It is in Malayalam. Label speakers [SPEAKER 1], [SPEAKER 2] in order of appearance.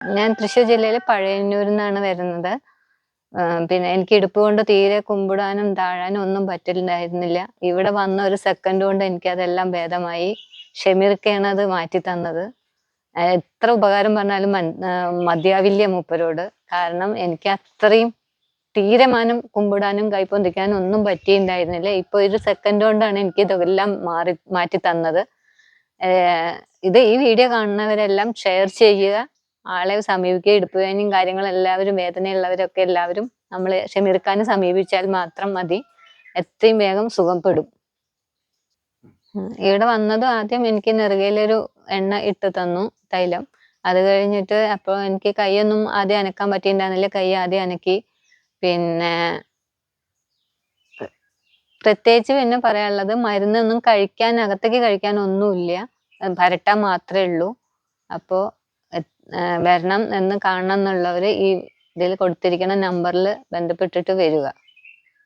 [SPEAKER 1] ഞാൻ തൃശ്ശൂർ ജില്ലയിലെ പഴയന്നൂരിൽ നിന്നാണ് വരുന്നത്. പിന്നെ എനിക്ക് ഇടുപ്പ് കൊണ്ട് തീരെ കുമ്പിടാനും താഴാനും ഒന്നും പറ്റില്ലായിരുന്നില്ല. ഇവിടെ വന്ന ഒരു സെക്കൻഡ് കൊണ്ട് എനിക്കതെല്ലാം ഭേദമായി. ഷെമീർക്കയാണ് അത് മാറ്റി തന്നത്. എത്ര ഉപകാരം പറഞ്ഞാലും മതിയാവില്ല മൂപ്പരോട്. കാരണം എനിക്ക് അത്രയും തീരെമാനം കുമ്പിടാനും കൈ പൊന്തിക്കാനും ഒന്നും പറ്റിയിട്ടുണ്ടായിരുന്നില്ല. ഇപ്പൊ ഒരു സെക്കൻഡ് കൊണ്ടാണ് എനിക്ക് ഇതെല്ലാം മാറ്റി തന്നത്. ഈ വീഡിയോ കാണുന്നവരെല്ലാം ഷെയർ ചെയ്യുക, ആളെ സമീപിക്കുക. ഇടുപ്പ് വേദനയും കാര്യങ്ങളും എല്ലാവരും വേദനയുള്ളവരൊക്കെ എല്ലാവരും നമ്മളെ ഷെമീർക്കാനെ സമീപിച്ചാൽ മാത്രം മതി, എത്രയും വേഗം സുഖപ്പെടും. ഇവിടെ വന്നതും ആദ്യം എനിക്ക് നെറുകയിലൊരു എണ്ണ ഇട്ട് തന്നു, തൈലം. അത് കഴിഞ്ഞിട്ട് അപ്പോൾ എനിക്ക് കൈയൊന്നും ആദ്യം അനക്കാൻ പറ്റിയിട്ടുണ്ടായിരുന്നില്ല. കൈ ആദ്യം അനക്കി. പിന്നെ പ്രത്യേകിച്ച് പിന്നെ പറയാനുള്ളത്, മരുന്നൊന്നും അകത്തേക്ക് കഴിക്കാൻ ഒന്നുമില്ല, പരട്ടാൻ മാത്രമേ ഉള്ളൂ. അപ്പോൾ വരണം എന്ന് കാണണം എന്നുള്ളവർ ഈ ഇതിൽ കൊടുത്തിരിക്കുന്ന നമ്പറിൽ ബന്ധപ്പെട്ടിട്ട് വരിക.